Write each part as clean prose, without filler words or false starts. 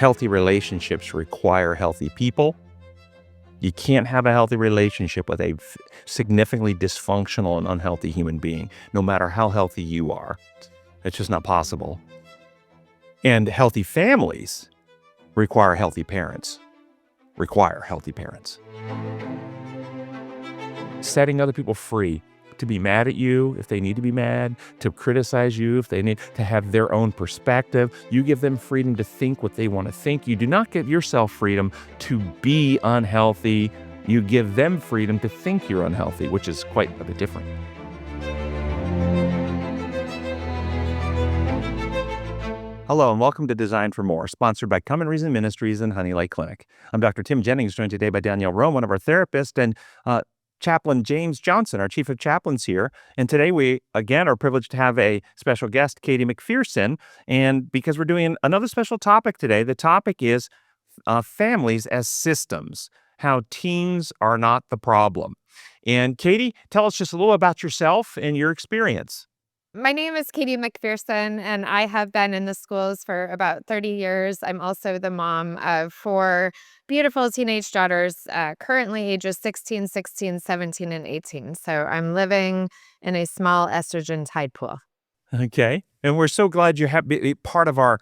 Healthy relationships require healthy people. You can't have a healthy relationship with a significantly dysfunctional and unhealthy human being, no matter how healthy you are. It's just not possible. And healthy families require healthy parents. Setting other people free to be mad at you if they need to be mad, to criticize you if they need to have their own perspective. You give them freedom to think what they want to think. You do not give yourself freedom to be unhealthy. You give them freedom to think you're unhealthy, which is quite a bit different. Hello and welcome to Design for More, sponsored by Come and Reason Ministries and Honey Lake Clinic. I'm Dr. Tim Jennings, joined today by Danielle Rome, one of our therapists, and Chaplain James Johnson, our chief of chaplains here. And today we, again, are privileged to have a special guest, Katey McPherson. And because we're doing another special topic today, the topic is families as systems, how teens are not the problem. And Katey, tell us just a little about yourself and your experience. My name is Katey McPherson, and I have been in the schools for about 30 years. I'm also the mom of 4 beautiful teenage daughters, currently ages 16, 17, and 18. So I'm living in a small estrogen tide pool. Okay. And we're so glad you have be part of our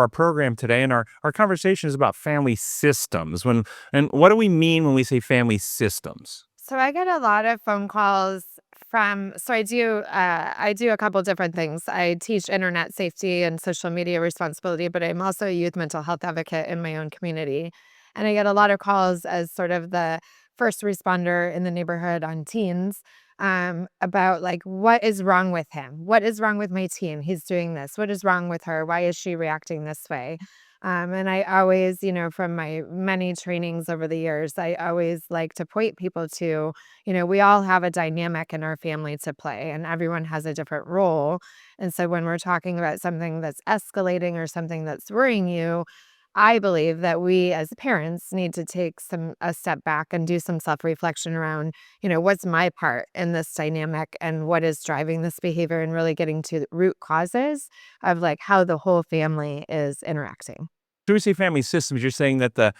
program today. And our conversation is about family systems. And what do we mean when we say family systems? So I get a lot of phone calls I do a couple different things. I teach internet safety and social media responsibility, but I'm also a youth mental health advocate in my own community. And I get a lot of calls as sort of the first responder in the neighborhood on teens about like, what is wrong with him? What is wrong with my teen? He's doing this. What is wrong with her? Why is she reacting this way? And I always, from my many trainings over the years, I always like to point people to, we all have a dynamic in our family to play, and everyone has a different role. And so when we're talking about something that's escalating or something that's worrying you, I believe that we as parents need to take a step back and do some self-reflection around, what's my part in this dynamic and what is driving this behavior, and really getting to the root causes of like how the whole family is interacting. So we say family systems, you're saying that the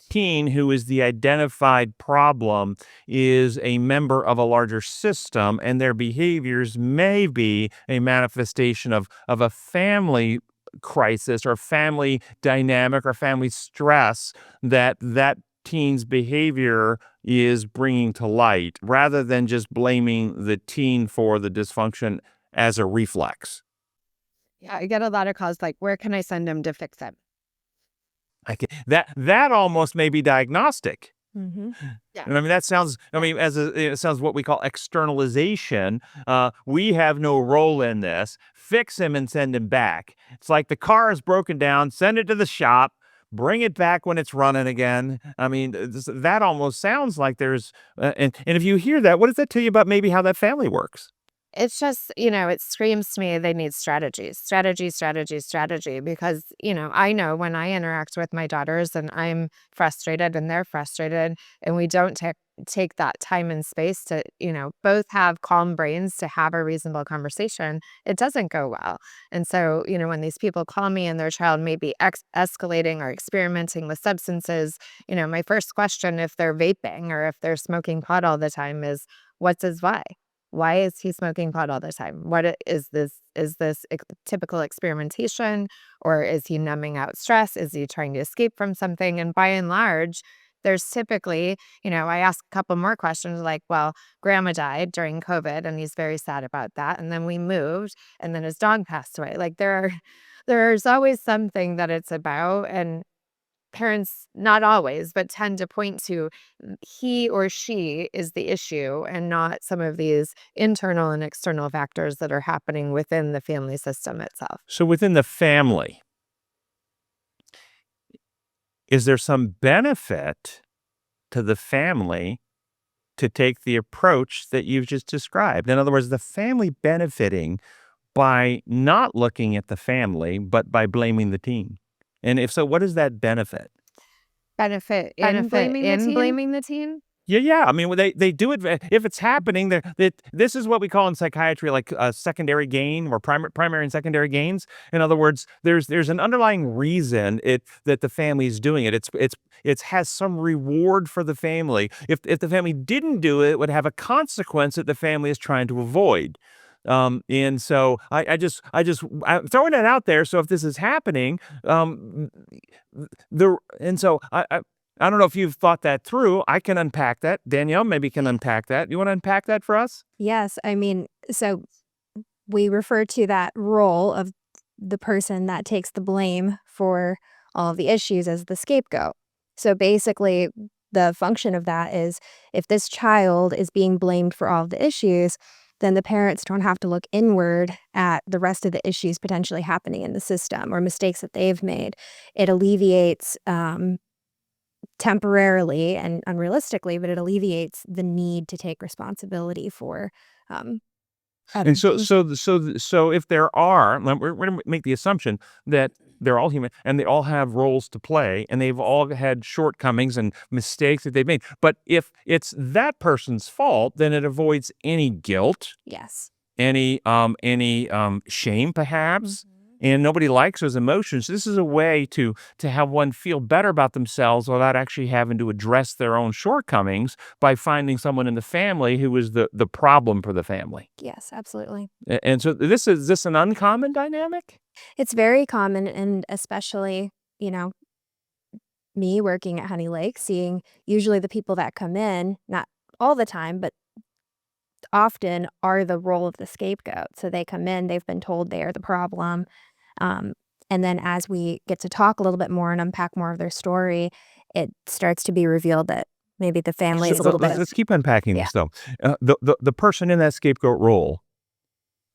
teen who is the identified problem is a member of a larger system, and their behaviors may be a manifestation of a family crisis or family dynamic or family stress that teen's behavior is bringing to light, rather than just blaming the teen for the dysfunction as a reflex. Yeah, I get a lot of calls like, where can I send him to fix him? That almost may be diagnostic. Mm-hmm. Yeah. And I mean, that sounds, it sounds what we call externalization. We have no role in this. Fix him and send him back. It's like the car is broken down, send it to the shop, bring it back when it's running again. I mean, that almost sounds like there's, and if you hear that, what does that tell you about maybe how that family works? It's just, it screams to me they need strategy, because, I know when I interact with my daughters and I'm frustrated and they're frustrated, and we don't take that time and space to, both have calm brains to have a reasonable conversation, it doesn't go well. And so, when these people call me and their child may be escalating or experimenting with substances, my first question, if they're vaping or if they're smoking pot all the time, is what's his why? Why is he smoking pot all the time? What is this? Is this typical experimentation, or is he numbing out stress? Is he trying to escape from something? And by and large, there's typically, I ask a couple more questions like, well, grandma died during COVID and he's very sad about that. And then we moved, and then his dog passed away. Like there's always something that it's about. And parents, not always, but tend to point to he or she is the issue and not some of these internal and external factors that are happening within the family system itself. So within the family, is there some benefit to the family to take the approach that you've just described? In other words, the family benefiting by not looking at the family, but by blaming the teen? And if so, what is that benefit? Benefit in blaming the teen? Yeah. I mean, they do it if it's happening. This is what we call in psychiatry like secondary gain or primary and secondary gains. In other words, there's an underlying reason that the family is doing it. It has some reward for the family. If the family didn't do it, it would have a consequence that the family is trying to avoid. And so I'm throwing it out there. So if this is happening, the and so I don't know if you've thought that through. I can unpack that. Danielle maybe can unpack that. You want to unpack that for us? Yes, I mean, so we refer to that role of the person that takes the blame for all of the issues as the scapegoat. So basically, the function of that is if this child is being blamed for all of the issues, then the parents don't have to look inward at the rest of the issues potentially happening in the system or mistakes that they've made. It alleviates temporarily and unrealistically, but it alleviates the need to take responsibility for other And so things. so if there are, we're going to make the assumption that they're all human and they all have roles to play and they've all had shortcomings and mistakes that they've made. But if it's that person's fault, then it avoids any guilt, Yes. any shame perhaps, and nobody likes those emotions. This is a way to have one feel better about themselves without actually having to address their own shortcomings by finding someone in the family who is the problem for the family. Yes, absolutely. And so this an uncommon dynamic? It's very common, and especially, you know, me working at Honey Lake, seeing usually the people that come in, not all the time, but often are the role of the scapegoat. So they come in, they've been told they are the problem. Um, and then as we get to talk a little bit more and unpack more of their story, it starts to be revealed that maybe the family is a little bit, Let's keep unpacking yeah, this though. The person in that scapegoat role,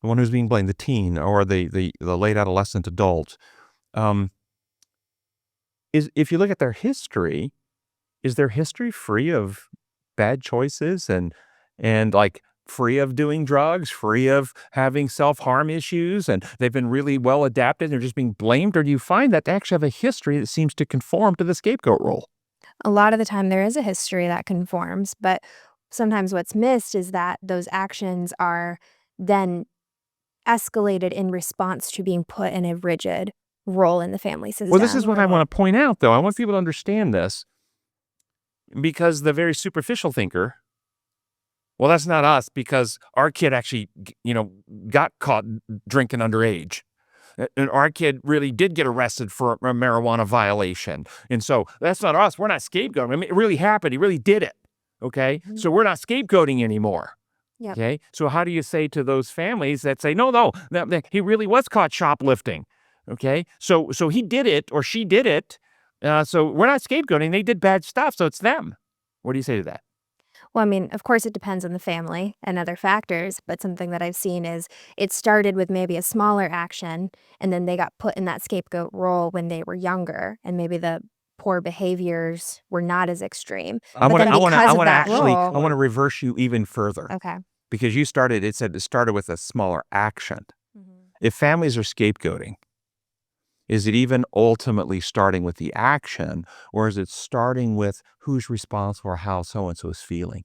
the one who's being blamed, the teen or the late adolescent adult, um, is if you look at their history, is their history free of bad choices and like free of doing drugs, free of having self-harm issues, and they've been really well adapted, they're just being blamed? Or do you find that they actually have a history that seems to conform to the scapegoat role? a lot of the time there is a history that conforms, but sometimes what's missed is that those actions are then escalated in response to being put in a rigid role in the family Well, this is system. what I want to point out, though. I want people to understand this because the very superficial thinker, well, that's not us because our kid actually, got caught drinking underage. And our kid really did get arrested for a marijuana violation. And so that's not us. We're not scapegoating. I mean, it really happened. He really did it. Okay. Mhm. So we're not scapegoating anymore. Yep. Okay. So how do you say to those families that say, no, that he really was caught shoplifting? Okay. So he did it or she did it. So we're not scapegoating. They did bad stuff. So it's them. What do you say to that? Well, I mean, of course, it depends on the family and other factors, but something that I've seen is it started with maybe a smaller action, and then they got put in that scapegoat role when they were younger, and maybe the poor behaviors were not as extreme. I But want to, then I want to, because I of want to that actually, I role, want to reverse you even further okay. because it said it started with a smaller action. Mhm. If families are scapegoating, is it even ultimately starting with the action or is it starting with who's responsible for how so-and-so is feeling?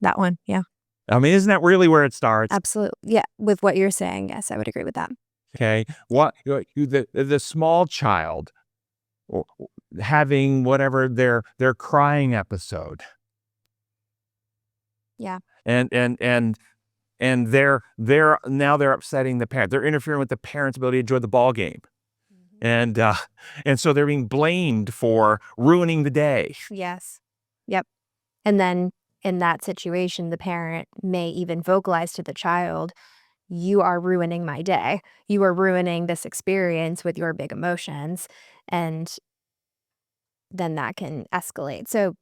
That one, yeah, I mean, isn't that really where it starts? absolutely. Yeah, with what you're saying, yes, I would agree with that. Okay. What the small child or having whatever their crying episode Yeah. and they're upsetting the parent. They're interfering with the parent's ability to enjoy the ball game. Mhm. And so they're being blamed for ruining the day. Yes. Yep. And then in that situation, the parent may even vocalize to the child, "You are ruining my day. You are ruining this experience with your big emotions." And then that can escalate. So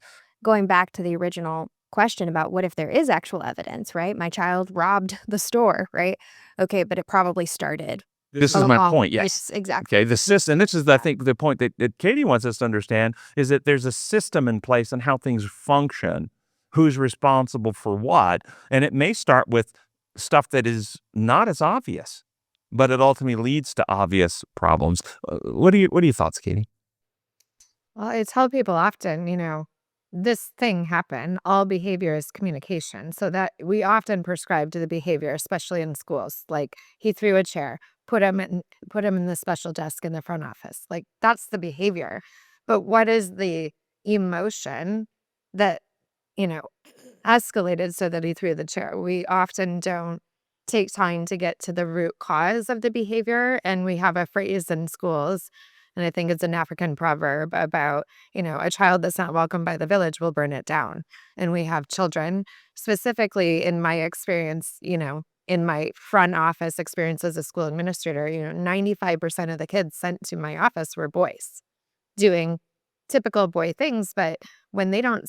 going back to the original question about what if there is actual evidence, right? My child robbed the store, right? Okay, but it probably started This is a my long, point. Yes. yes, exactly. Okay. The system, and this is, I think, the point that Katey wants us to understand is that there's a system in place and how things function, who's responsible for what. And it may start with stuff that is not as obvious, but it ultimately leads to obvious problems. What are your thoughts, Katey? Well, I tell people often, this thing happen. All behavior is communication. So that we often prescribe to the behavior, especially in schools. Like he threw a chair, put him in the special desk in the front office. Like that's the behavior. But what is the emotion that, you know, escalated so that he threw the chair? We often don't take time to get to the root cause of the behavior. And we have a phrase in schools, and I think it's an African proverb about, a child that's not welcomed by the village will burn it down. And we have children, specifically in my experience, in my front office experience as a school administrator, 95% of the kids sent to my office were boys doing typical boy things. But when they don't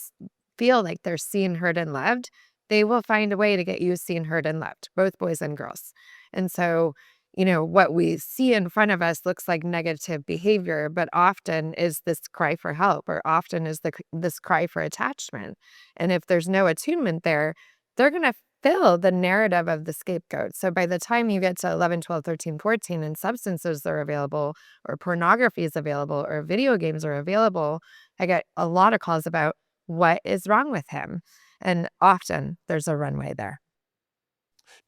feel like they're seen, heard, and loved, they will find a way to get you seen, heard, and loved, both boys and girls. And so, what we see in front of us looks like negative behavior, but often is this cry for help, or often is this cry for attachment. And if there's no attunement there, they're going to fill the narrative of the scapegoat. So by the time you get to 11, 12, 13, 14, and substances are available, or pornography is available, or video games are available, I get a lot of calls about what is wrong with him. And often there's a runway there.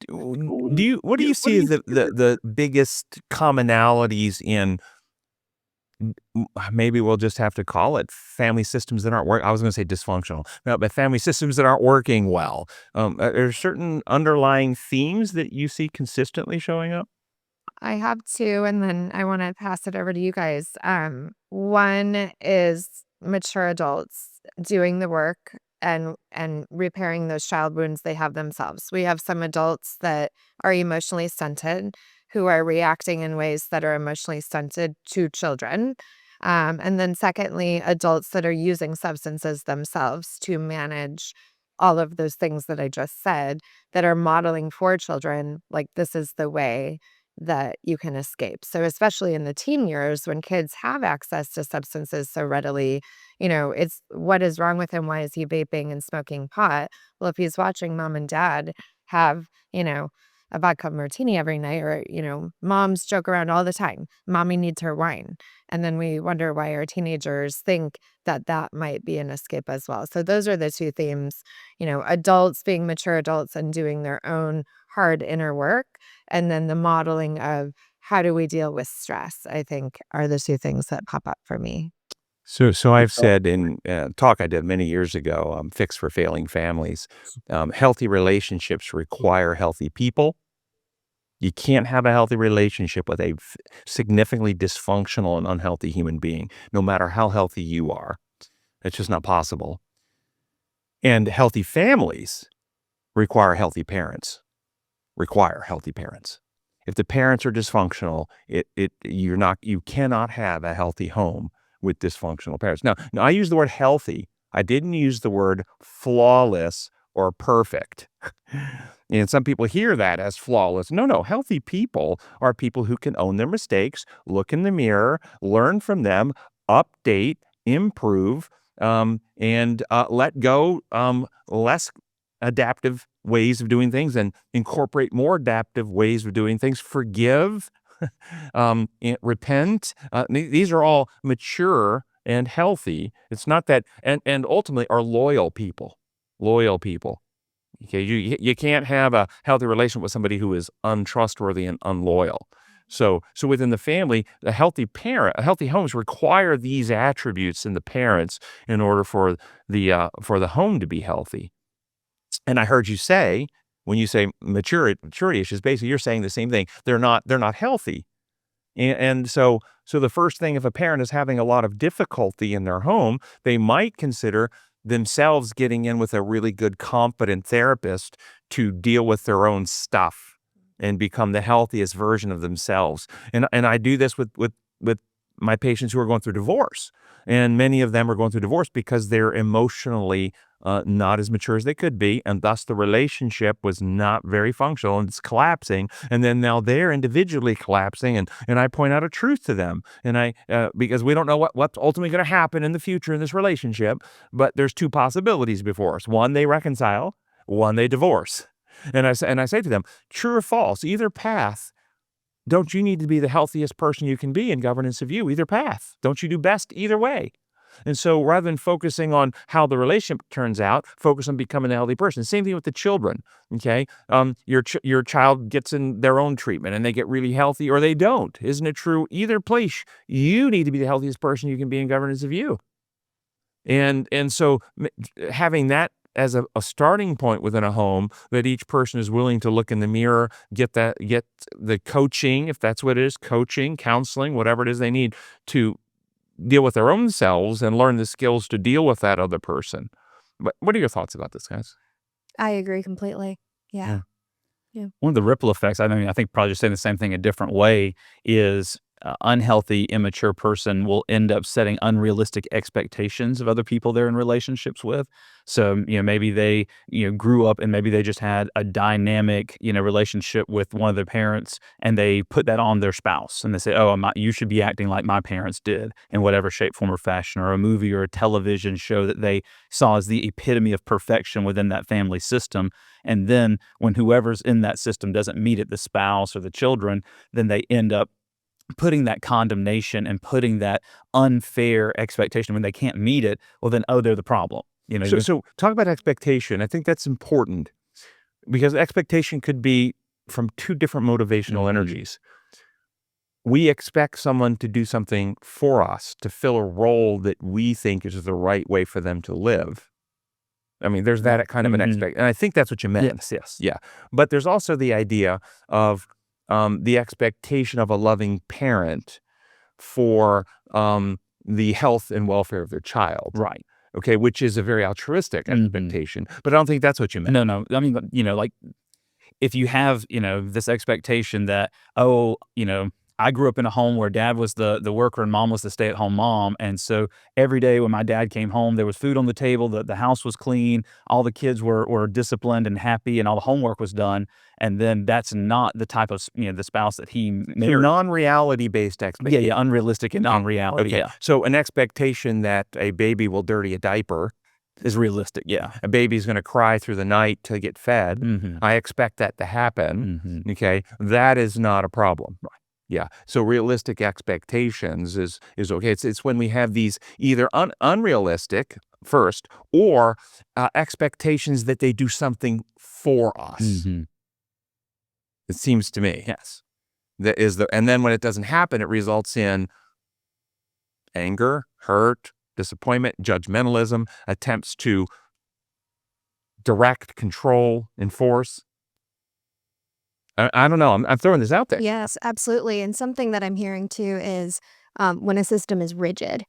What do you see as the biggest commonalities in, maybe we'll just have to call it family systems that aren't working? I was going to say dysfunctional, no, but family systems that aren't working well. Are there certain underlying themes that you see consistently showing up? I have two, and then I want to pass it over to you guys. One is mature adults doing the work and repairing those child wounds they have themselves. We have some adults that are emotionally stunted, who are reacting in ways that are emotionally stunted to children. And then secondly, adults that are using substances themselves to manage all of those things that I just said, that are modeling for children, like this is the way that you can escape. So especially in the teen years, when kids have access to substances so readily, it's what is wrong with him? Why is he vaping and smoking pot? Well, if he's watching mom and dad have, a vodka martini every night, or, moms joke around all the time, mommy needs her wine. And then we wonder why our teenagers think that that might be an escape as well. So those are the two themes, adults being mature adults and doing their own hard inner work. And then the modeling of how do we deal with stress, I think, are the two things that pop up for me. So I've said in talk I did many years ago, Fix for Failing Families, healthy relationships require healthy people. You can't have a healthy relationship with a significantly dysfunctional and unhealthy human being, no matter how healthy you are. It's just not possible. And healthy families require healthy parents. If the parents are dysfunctional, you cannot have a healthy home with dysfunctional parents. Now, I use the word healthy. I didn't use the word flawless or perfect. And some people hear that as flawless. No, healthy people are people who can own their mistakes, look in the mirror, learn from them, update, improve, and let go less adaptive ways of doing things and incorporate more adaptive ways of doing things, forgive, repent. These are all mature and healthy. It's not that, and ultimately are loyal people. Okay, you can't have a healthy relationship with somebody who is untrustworthy and unloyal. So within the family, a healthy homes require these attributes in the parents in order for the home to be healthy. And I heard you say, when you say maturity issues, basically you're saying the same thing. They're not healthy. And so the first thing, if a parent is having a lot of difficulty in their home, they might consider themselves getting in with a really good, competent therapist to deal with their own stuff and become the healthiest version of themselves. And I do this with my patients who are going through divorce. And many of them are going through divorce because they're emotionally not as mature as they could be, and thus the relationship was not very functional, and it's collapsing. And then now they're individually collapsing, and I point out a truth to them, and because we don't know what's ultimately going to happen in the future in this relationship, but there's two possibilities before us. One, they reconcile. One, they divorce. And I say to them, true or false, either path. Don't you need to be the healthiest person you can be in governance of you? Either path. Don't you do best either way? And so rather than focusing on how the relationship turns out, focus on becoming a healthy person. Same thing with the children. Okay. Your child gets in their own treatment and they get really healthy, or they don't. Isn't it true? Either place, you need to be the healthiest person you can be in governance of you. And so having that as a starting point within a home, that each person is willing to look in the mirror, get the coaching, if that's what it is, coaching, counseling, whatever it is they need to deal with their own selves and learn the skills to deal with that other person. What are your thoughts about this, guys? I agree completely. Yeah. One of the ripple effects, I mean, I think probably just saying the same thing a different way, is unhealthy, immature person will end up setting unrealistic expectations of other people they're in relationships with. So, maybe they, grew up and maybe they just had a dynamic, relationship with one of their parents, and they put that on their spouse and they say, oh, you should be acting like my parents did in whatever shape, form, or fashion, or a movie or a television show that they saw as the epitome of perfection within that family system. And then when whoever's in that system doesn't meet it, the spouse or the children, then they end up putting that condemnation and putting that unfair expectation when they can't meet it. Well, then, they're the problem. So talk about expectation. I think that's important because expectation could be from two different motivational energies. We expect someone to do something for us, to fill a role that we think is the right way for them to live. I mean, there's that kind of an expect, and I think that's what you meant. Yes. Yeah. But there's also the idea of the expectation of a loving parent for the health and welfare of their child. Right. Okay, which is a very altruistic expectation. But I don't think that's what you meant. No. I mean, like, if you have, this expectation that, I grew up in a home where dad was the worker and mom was the stay-at-home mom. And so every day when my dad came home, there was food on the table, the house was clean, all the kids were disciplined and happy, and all the homework was done. And then that's not the type of, the spouse that he married. Non-reality based expectation. Yeah, unrealistic and non-reality. Okay. Yeah. So an expectation that a baby will dirty a diaper is realistic. Yeah. A baby's going to cry through the night to get fed. I expect that to happen. Okay. That is not a problem. Right. Yeah. So realistic expectations is okay. It's when we have these either unrealistic first or expectations that they do something for us. It seems to me. Yes. And then when it doesn't happen, it results in anger, hurt, disappointment, judgmentalism, attempts to direct, control, enforce. I don't know. I'm throwing this out there. Yes, absolutely. And something that I'm hearing too is when a system is rigid.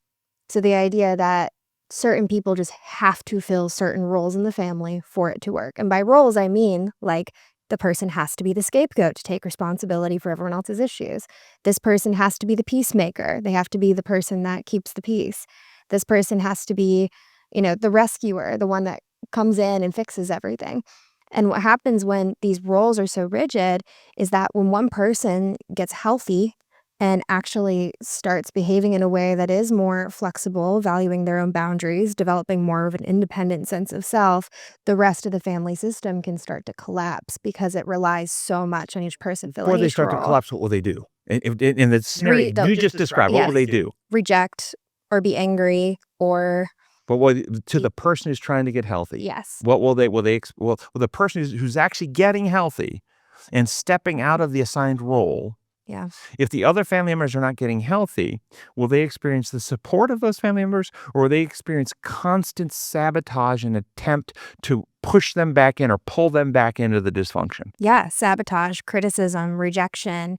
So the idea that certain people just have to fill certain roles in the family for it to work. And by roles, I mean like the person has to be the scapegoat to take responsibility for everyone else's issues. This person has to be the peacemaker. They have to be the person that keeps the peace. This person has to be, the rescuer, the one that comes in and fixes everything. And what happens when these roles are so rigid is that when one person gets healthy and actually starts behaving in a way that is more flexible, valuing their own boundaries, developing more of an independent sense of self, the rest of the family system can start to collapse because it relies so much on each person filling Before they each start to role. collapse, what will they do? In the scenario they'll you just just described, what will they do? Reject or be angry or... But to the person who's trying to get healthy, Yes. what will they? Well, the person who's actually getting healthy and stepping out of the assigned role. Yeah. If the other family members are not getting healthy, will they experience the support of those family members, or will they experience constant sabotage and attempt to push them back in or pull them back into the dysfunction? Yeah. Sabotage, criticism, rejection.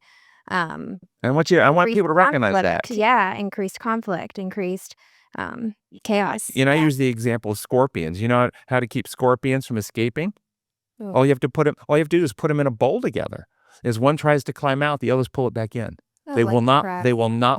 I want people to recognize conflict. that. Yeah. Increased conflict, increased chaos. I use the example of scorpions. You know how to keep scorpions from escaping? Oh. All you have to do is put them in a bowl together. As one tries to climb out, the others pull it back in. They will not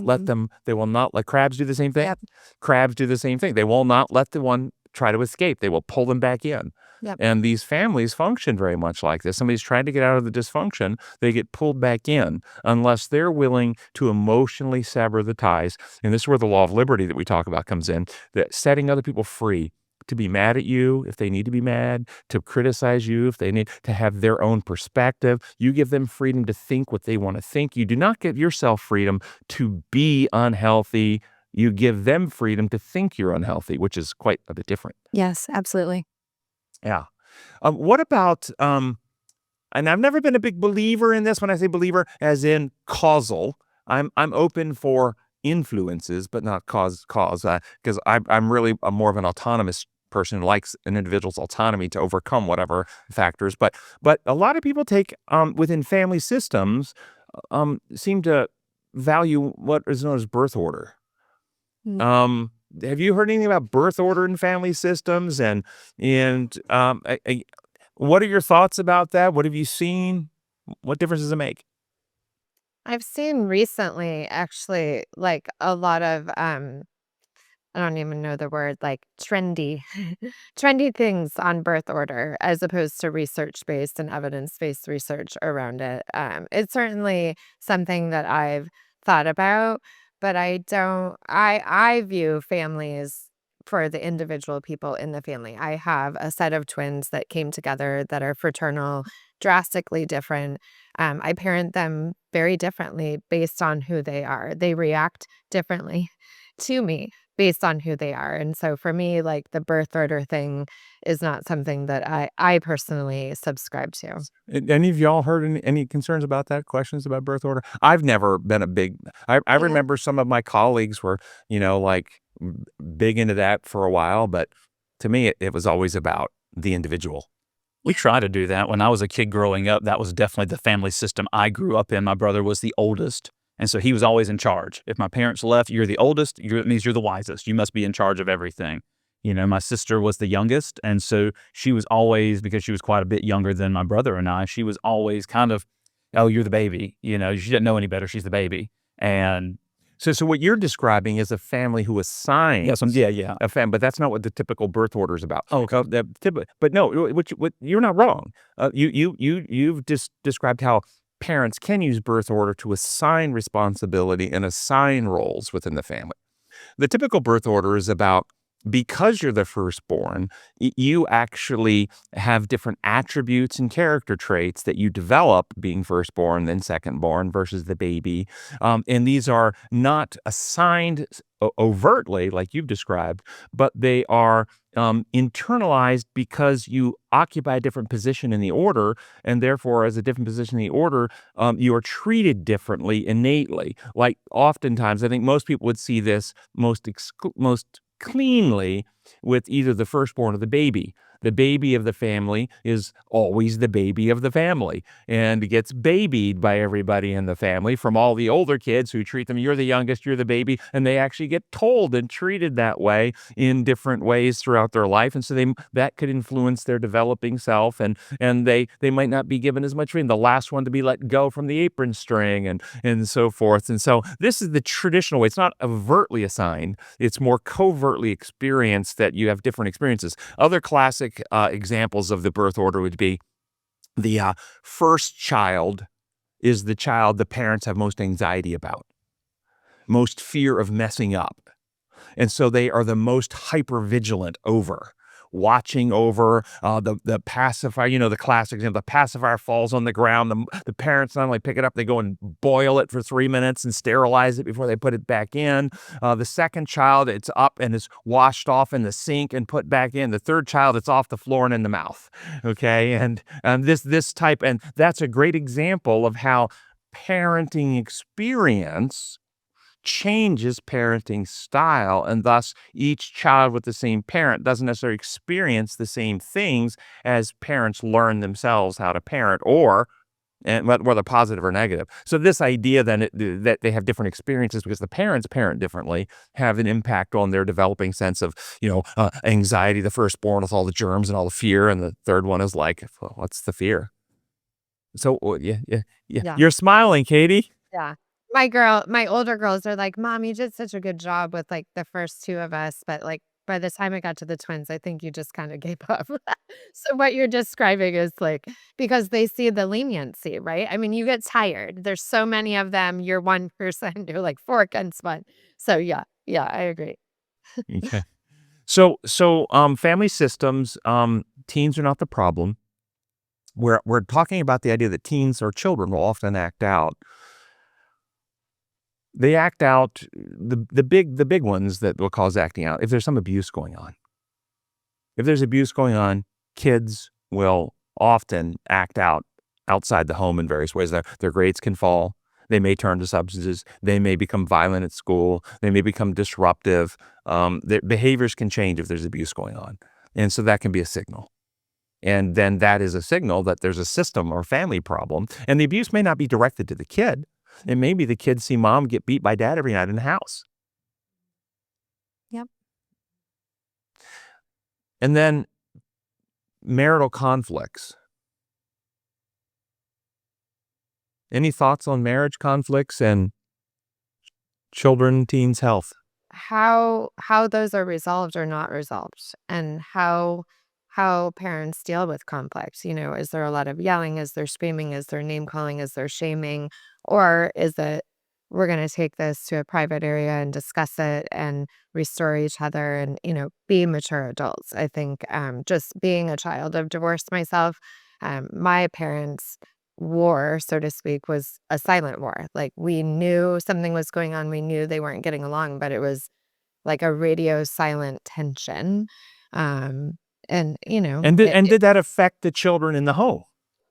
let them. They will not let crabs do the same thing. Yep. Crabs do the same thing. They will not let the one try to escape. They will pull them back in. Yep. And these families function very much like this. Somebody's trying to get out of the dysfunction, they get pulled back in unless they're willing to emotionally sever the ties. And this is where the law of liberty that we talk about comes in, that setting other people free to be mad at you if they need to be mad, to criticize you if they need to have their own perspective. You give them freedom to think what they want to think. You do not give yourself freedom to be unhealthy, you give them freedom to think you're unhealthy, which is quite a bit different. Yes, absolutely. Yeah. What about, and I've never been a big believer in this when I say believer, as in causal. I'm open for influences, but not cause, because I'm really more of an autonomous person who likes an individual's autonomy to overcome whatever factors. But a lot of people take within family systems seem to value what is known as birth order. Mm. Have you heard anything about birth order in family systems? And what are your thoughts about that? What have you seen? What difference does it make? I've seen recently actually like a lot of I don't even know the word, like trendy trendy things on birth order as opposed to research-based and evidence-based research around it. It's certainly something that I've thought about, but I view families for the individual people in the family. I have a set of twins that came together that are fraternal, drastically different. I parent them very differently based on who they are. They react differently to me based on who they are. And so for me, like the birth order thing is not something that I personally subscribe to. Any of y'all heard any concerns about that? Questions about birth order? I've never been a big. I Yeah. remember some of my colleagues were, like big into that for a while, but to me, it was always about the individual. We try to do that. When I was a kid growing up, that was definitely the family system I grew up in. My brother was the oldest, and so he was always in charge. If my parents left, you're the oldest, it means you're the wisest. You must be in charge of everything. My sister was the youngest, and so she was always, because she was quite a bit younger than my brother and I, she was always kind of, oh, you're the baby. She didn't know any better. She's the baby. And So what you're describing is a family who assigns yeah. a but that's not what the typical birth order is about. Oh, okay. But no, what you're not wrong. You've just described how parents can use birth order to assign responsibility and assign roles within the family. The typical birth order is about, because you're the firstborn, you actually have different attributes and character traits that you develop being firstborn than secondborn versus the baby. And these are not assigned overtly, like you've described, but they are internalized because you occupy a different position in the order, and therefore, as a different position in the order, you are treated differently innately. Like oftentimes, I think most people would see this most cleanly with either the firstborn or the baby. The baby of the family is always the baby of the family and gets babied by everybody in the family, from all the older kids who treat them, you're the youngest, you're the baby, and they actually get told and treated that way in different ways throughout their life. And so that could influence their developing self, and they might not be given as much freedom. The last one to be let go from the apron string and so forth. And so this is the traditional way. It's not overtly assigned. It's more covertly experienced, that you have different experiences. Other classic examples of the birth order would be the first child is the child the parents have most anxiety about, most fear of messing up. And so they are the most hypervigilant over, watching over the pacifier. The classic example, the pacifier falls on the ground. The parents not only pick it up, they go and boil it for 3 minutes and sterilize it before they put it back in. The second child, it's up and is washed off in the sink and put back in. The third child, it's off the floor and in the mouth. Okay, and this type, and that's a great example of how parenting experience changes parenting style, and thus each child with the same parent doesn't necessarily experience the same things as parents learn themselves how to parent, and whether positive or negative. So this idea then that they have different experiences because the parents parent differently have an impact on their developing sense of anxiety. The firstborn with all the germs and all the fear, and the third one is like, well, what's the fear? So yeah. Yeah. You're smiling, Katey. Yeah. My older girls are like, "Mom, you did such a good job with like the first two of us, but like by the time it got to the twins, I think you just kind of gave up." So what you're describing is like, because they see the leniency, right? I mean, you get tired. There's so many of them. You're one person. You're like four against one. So yeah, I agree. Okay. So family systems, teens are not the problem. We're talking about the idea that teens or children will often act out. they act out the big ones that will cause acting out. If there's some abuse going on, if there's abuse going on, kids will often act out outside the home in various ways. Their grades can fall. They may turn to substances. They may become violent at school. They may become disruptive. Their behaviors can change if there's abuse going on. And so that can be a signal. And then that is a signal that there's a system or family problem. And the abuse may not be directed to the kid. It may be the kid see mom get beat by dad every night in the house. Yep. And then marital conflicts. Any thoughts on marriage conflicts and children, teens' health? How those are resolved or not resolved, and how parents deal with conflicts. Is there a lot of yelling? Is there screaming? Is there name calling? Is there shaming? Or is it, we're going to take this to a private area and discuss it and restore each other and, be mature adults? I think just being a child of divorce myself, my parents' war, so to speak, was a silent war. Like, we knew something was going on. We knew they weren't getting along, but it was like a radio silent tension. And did that affect the children in the home?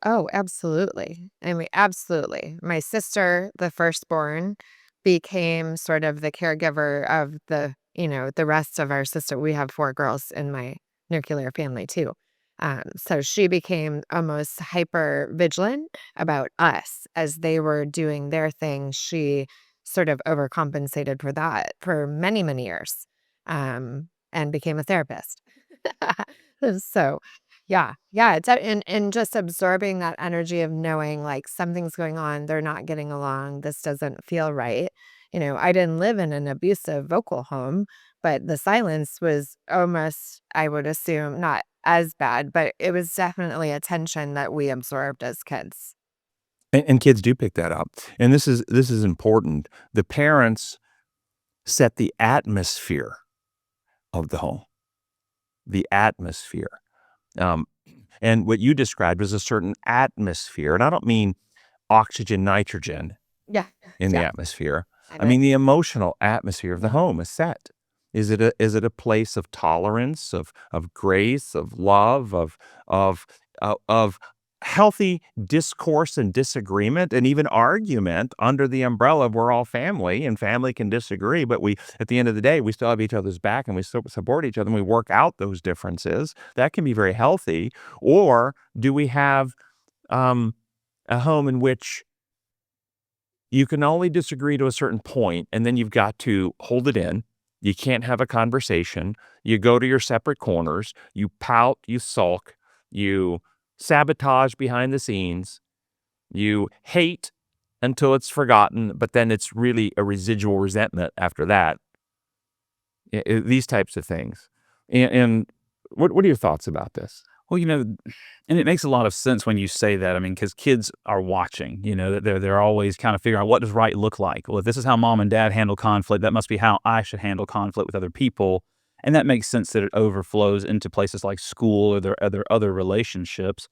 Oh, absolutely. I mean, absolutely. My sister, the firstborn, became sort of the caregiver of the rest of our sister. We have 4 girls in my nuclear family too. So she became almost hyper vigilant about us as they were doing their thing. She sort of overcompensated for that for many, many years, and became a therapist. So, yeah, it's and just absorbing that energy of knowing, like, something's going on, they're not getting along, this doesn't feel right. I didn't live in an abusive vocal home, but the silence was almost, I would assume, not as bad, but it was definitely a tension that we absorbed as kids. And kids do pick that up. And this is important. The parents set the atmosphere of the home. The atmosphere. And what you described was a certain atmosphere. And I don't mean oxygen, nitrogen Yeah. in the Yeah. atmosphere. I bet. mean the emotional atmosphere of the home is set. Is it a place of tolerance, of grace, of love, of healthy discourse and disagreement and even argument under the umbrella of we're all family and family can disagree, but we, at the end of the day, we still have each other's back and we still support each other and we work out those differences. That can be very healthy. Or do we have a home in which you can only disagree to a certain point and then you've got to hold it in? You can't have a conversation. You go to your separate corners. You pout, you sulk, you sabotage behind the scenes. You hate until it's forgotten, but then it's really a residual resentment after that. These types of things. And what are your thoughts about this? Well, and it makes a lot of sense when you say that. I mean, because kids are watching, that they're always kind of figuring out what does right look like. Well, if this is how mom and dad handle conflict, that must be how I should handle conflict with other people. And that makes sense that it overflows into places like school or their other relationships.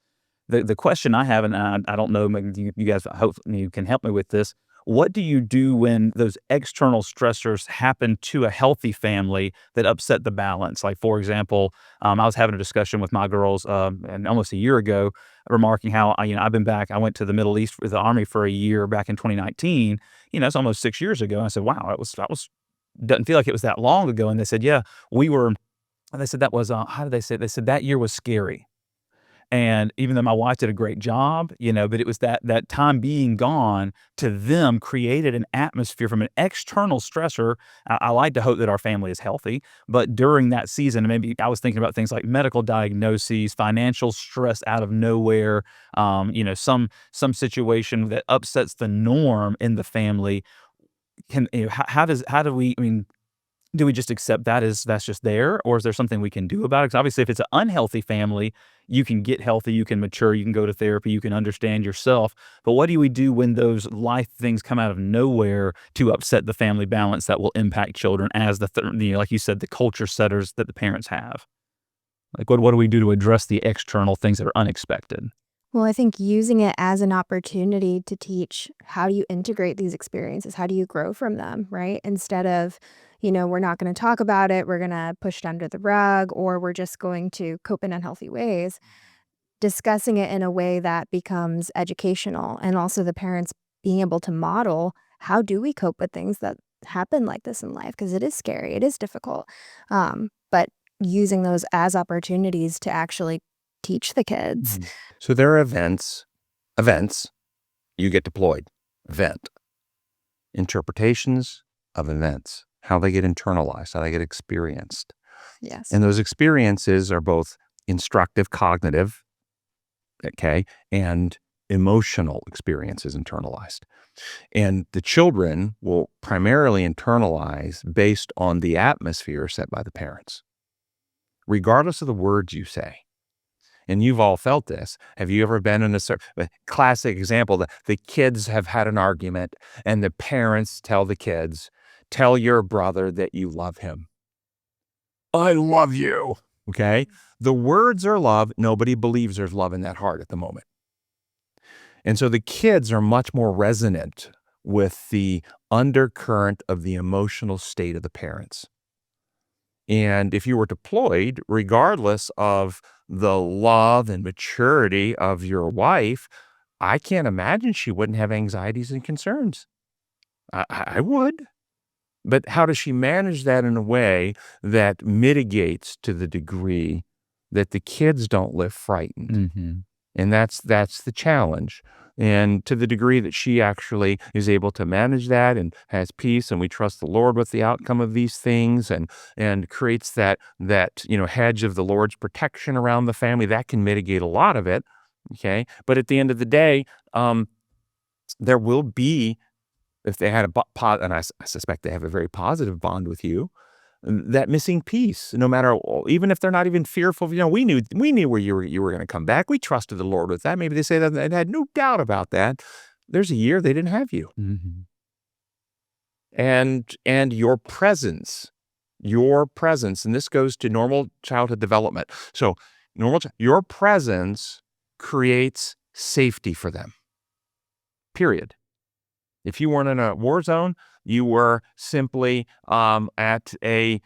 The question I have, and I don't know, maybe you guys, I hope you can help me with this. What do you do when those external stressors happen to a healthy family that upset the balance? Like, for example, I was having a discussion with my girls and almost a year ago, remarking how I've been back. I went to the Middle East with the Army for a year back in 2019. It's almost 6 years ago. And I said, wow, that was doesn't feel like it was that long ago. And they said, yeah, we were. And they said that was how did they say it? They said that year was scary. And even though my wife did a great job, but it was that time being gone to them created an atmosphere from an external stressor. I like to hope that our family is healthy, but during that season, maybe I was thinking about things like medical diagnoses, financial stress out of nowhere, some situation that upsets the norm in the family. How do we? I mean, do we just accept that's just there, or is there something we can do about it? Because obviously, if it's an unhealthy family, you can get healthy, you can mature, you can go to therapy, you can understand yourself. But what do we do when those life things come out of nowhere to upset the family balance that will impact children as like you said, the culture setters that the parents have? Like, what do we do to address the external things that are unexpected? Well, I think using it as an opportunity to teach, how do you integrate these experiences? How do you grow from them, right? Instead of, we're not going to talk about it, we're going to push it under the rug, or we're just going to cope in unhealthy ways. Discussing it in a way that becomes educational, and also the parents being able to model, how do we cope with things that happen like this in life? Because it is scary, it is difficult. But using those as opportunities to actually teach the kids. So there are events, you get deployed, event, interpretations of events, how they get internalized, how they get experienced. Yes. And those experiences are both instructive, cognitive, okay, and emotional experiences internalized. And the children will primarily internalize based on the atmosphere set by the parents, regardless of the words you say. And you've all felt this. Have you ever been in a classic example that the kids have had an argument and the parents tell the kids, tell your brother that you love him. I love you. Okay. The words are love. Nobody believes there's love in that heart at the moment. And so the kids are much more resonant with the undercurrent of the emotional state of the parents. And if you were deployed, regardless of the love and maturity of your wife, I can't imagine she wouldn't have anxieties and concerns. I would. But how does she manage that in a way that mitigates to the degree that the kids don't live frightened? Mm-hmm. And that's the challenge. And to the degree that she actually is able to manage that and has peace, and we trust the Lord with the outcome of these things, and creates that hedge of the Lord's protection around the family, that can mitigate a lot of it. Okay, but at the end of the day, there will be, if they had and I suspect they have a very positive bond with you, that missing piece, no matter, even if they're not even fearful, we knew where you were going to come back. We trusted the Lord with that. Maybe they say that and had no doubt about that. There's a year they didn't have you. Mm-hmm. And your presence, and this goes to normal childhood development. So your presence creates safety for them. Period. If you weren't in a war zone, you were simply at a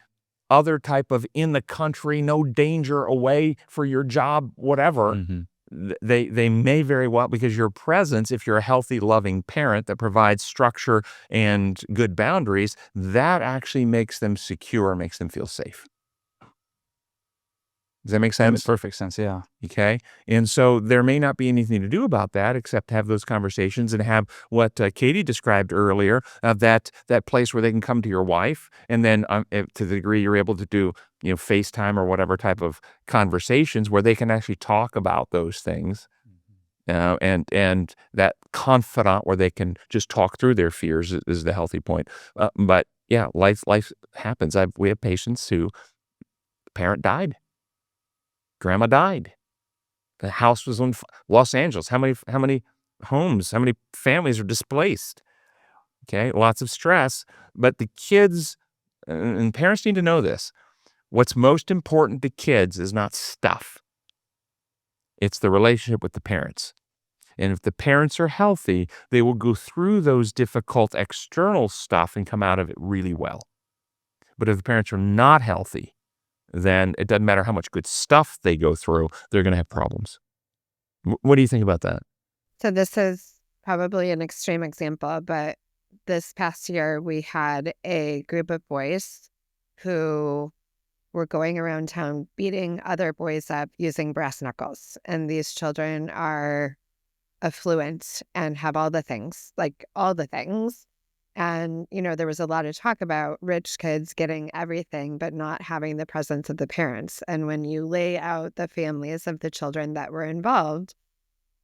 other type of in the country, no danger, away for your job, whatever. Mm-hmm. They may very well, because your presence, if you're a healthy, loving parent that provides structure and good boundaries, that actually makes them secure, makes them feel safe. Does that make That makes sense? perfect sense, yeah. Okay. And so there may not be anything to do about that except have those conversations and have what Katey described earlier, that place where they can come to your wife, and then to the degree you're able to do, FaceTime or whatever type of conversations where they can actually talk about those things. And that confidant where they can just talk through their fears is the healthy point. But yeah, life happens. We have patients who the parent died. Grandma died. The house was in Los Angeles. How many homes, how many families are displaced? Okay, lots of stress. But the kids, and parents need to know this, what's most important to kids is not stuff. It's the relationship with the parents. And if the parents are healthy, they will go through those difficult external stuff and come out of it really well. But if the parents are not healthy, then it doesn't matter how much good stuff they go through, they're going to have problems. What do you think about that? So this is probably an extreme example, but this past year we had a group of boys who were going around town beating other boys up using brass knuckles. And these children are affluent and have all the things. And, there was a lot of talk about rich kids getting everything, but not having the presence of the parents. And when you lay out the families of the children that were involved,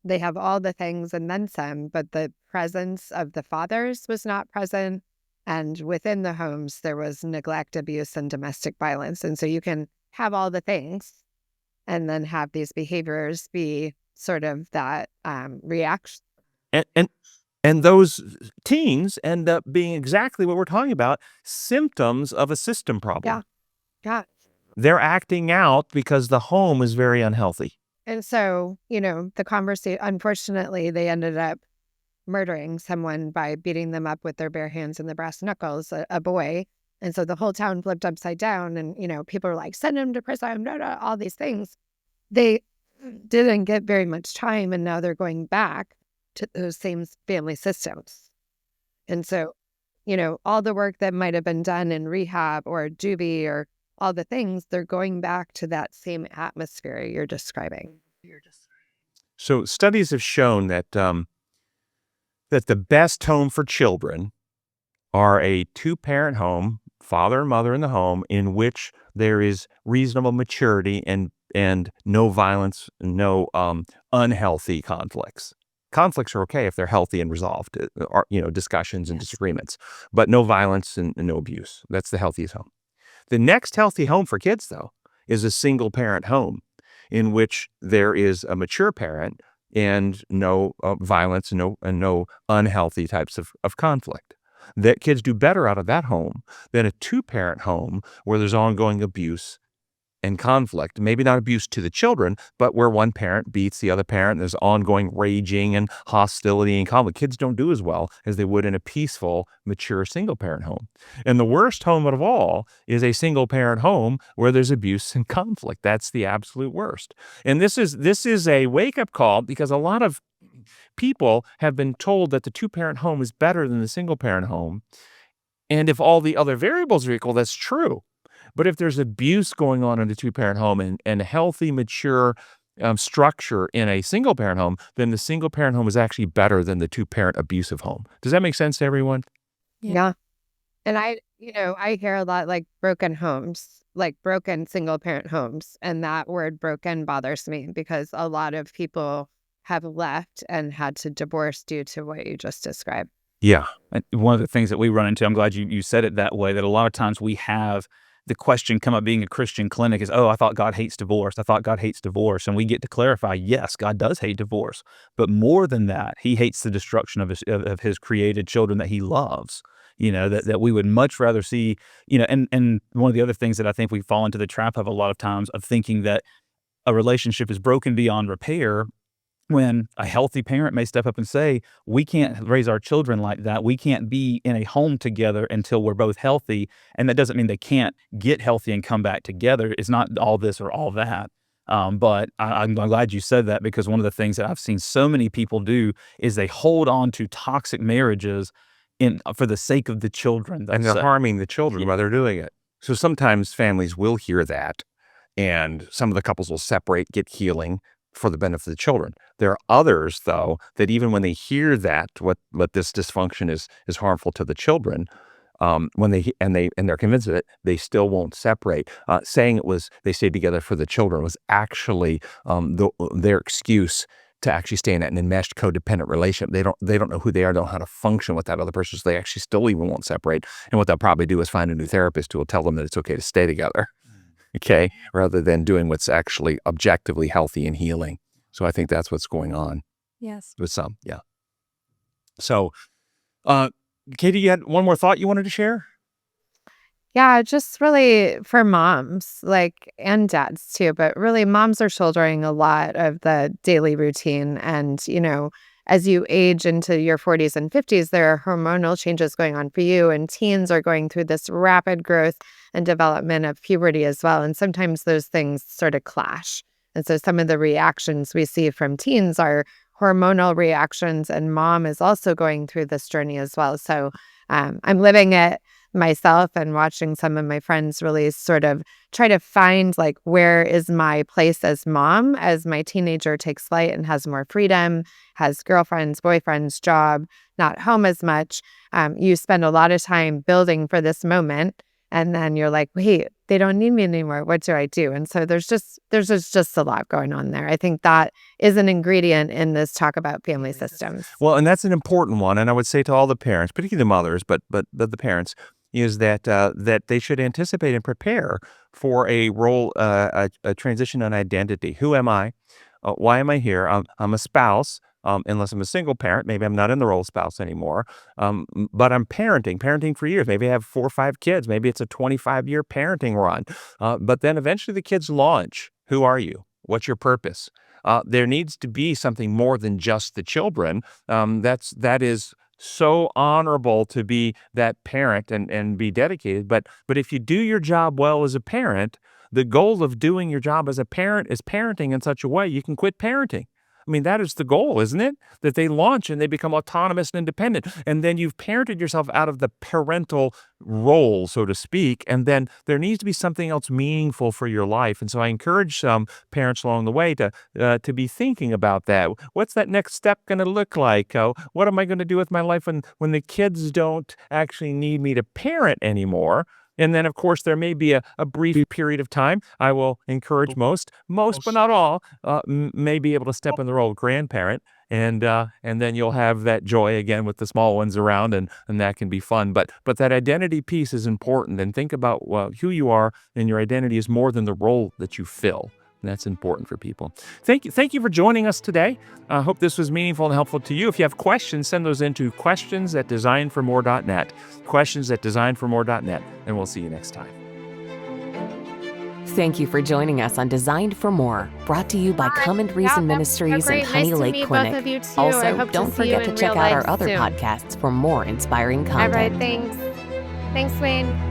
they have all the things and then some, but the presence of the fathers was not present. And within the homes, there was neglect, abuse, and domestic violence. And so you can have all the things and then have these behaviors be sort of that reaction. And those teens end up being exactly what we're talking about, symptoms of a system problem. Yeah. They're acting out because the home is very unhealthy. And so, the conversation, unfortunately, they ended up murdering someone by beating them up with their bare hands and the brass knuckles, a boy. And so the whole town flipped upside down, and, people were like, send him to prison, blah, blah, all these things. They didn't get very much time, and now they're going back to those same family systems. And so, all the work that might have been done in rehab or juvie or all the things, they're going back to that same atmosphere you're describing. So studies have shown that that the best home for children are a two-parent home, father and mother in the home, in which there is reasonable maturity and no violence, no unhealthy conflicts. Conflicts are okay if they're healthy and resolved, discussions and disagreements, but no violence and no abuse. That's the healthiest home. The next healthy home for kids, though, is a single-parent home in which there is a mature parent and no violence and no unhealthy types of conflict. That kids do better out of that home than a two-parent home where there's ongoing abuse and conflict. Maybe not abuse to the children, but where one parent beats the other parent, there's ongoing raging and hostility and conflict. Kids don't do as well as they would in a peaceful, mature single-parent home. And the worst home of all is a single-parent home where there's abuse and conflict. That's the absolute worst. And this is a wake-up call, because a lot of people have been told that the two-parent home is better than the single-parent home. And if all the other variables are equal, that's true. But if there's abuse going on in a two-parent home and a healthy, mature structure in a single-parent home, then the single-parent home is actually better than the two-parent abusive home. Does that make sense to everyone? Yeah. And I hear a lot like broken homes, like broken single-parent homes. And that word broken bothers me because a lot of people have left and had to divorce due to what you just described. Yeah. And one of the things that we run into, I'm glad you said it that way, that a lot of times we have the question come up being a Christian clinic is, oh, I thought God hates divorce. I thought God hates divorce. And we get to clarify, yes, God does hate divorce. But more than that, he hates the destruction of his created children that he loves. That we would much rather see, and one of the other things that I think we fall into the trap of a lot of times of thinking that a relationship is broken beyond repair, when a healthy parent may step up and say, we can't raise our children like that. We can't be in a home together until we're both healthy. And that doesn't mean they can't get healthy and come back together. It's not all this or all that. But I'm glad you said that, because one of the things that I've seen so many people do is they hold on to toxic marriages for the sake of the children. And they're harming the children while they're doing it. So sometimes families will hear that, and some of the couples will separate, get healing for the benefit of the children. There are others, though, that even when they hear that what this dysfunction is harmful to the children, when they're convinced of it, they still won't separate. Saying it was they stayed together for the children was actually their excuse to actually stay in that enmeshed codependent relationship. They don't know who they are, don't know how to function with that other person, so they actually still even won't separate. And what they'll probably do is find a new therapist who will tell them that it's okay to stay together. Okay, rather than doing what's actually objectively healthy and healing. So I think that's what's going on. Yes. With some, yeah. So, Katey, you had one more thought you wanted to share? Yeah, just really for moms, and dads too, but really moms are shouldering a lot of the daily routine. And, as you age into your 40s and 50s, there are hormonal changes going on for you, and teens are going through this rapid growth and development of puberty as well. And sometimes those things sort of clash. And so some of the reactions we see from teens are hormonal reactions, and mom is also going through this journey as well. So I'm living it myself and watching some of my friends really sort of try to find where is my place as mom as my teenager takes flight and has more freedom, has girlfriends, boyfriends, job, not home as much. You spend a lot of time building for this moment, and then you're like, wait, they don't need me anymore. What do I do? And so there's just a lot going on there. I think that is an ingredient in this talk about family systems. Well, and that's an important one. And I would say to all the parents, particularly the mothers, but the parents, is that they should anticipate and prepare for a role, a transition in identity. Who am I? Why am I here? I'm a spouse. Unless I'm a single parent, maybe I'm not in the role of spouse anymore. But I'm parenting for years. Maybe I have 4 or 5 kids. Maybe it's a 25-year parenting run. But then eventually the kids launch. Who are you? What's your purpose? there needs to be something more than just the children. That is so honorable to be that parent and be dedicated. But if you do your job well as a parent, the goal of doing your job as a parent is parenting in such a way you can quit parenting. I mean, that is the goal, isn't it? That they launch and they become autonomous and independent. And then you've parented yourself out of the parental role, so to speak. And then there needs to be something else meaningful for your life. And so I encourage some parents along the way to be thinking about that. What's that next step going to look like? What am I going to do with my life when the kids don't actually need me to parent anymore? And then, of course, there may be a brief period of time. I will encourage most but not all, may be able to step in the role of grandparent. And then you'll have that joy again with the small ones around, and that can be fun. But that identity piece is important. And think about who you are, and your identity is more than the role that you fill. And that's important for people. Thank you for joining us today. I hope this was meaningful and helpful to you. If you have questions, send those into questions@designformore.net. Questions@designformore.net. And we'll see you next time. Thank you for joining us on Designed for More, brought to you by Come and Reason Ministries and Honey Lake Clinic. Also, don't forget to check out our other podcasts for more inspiring content. All right, thanks. Thanks, Wayne.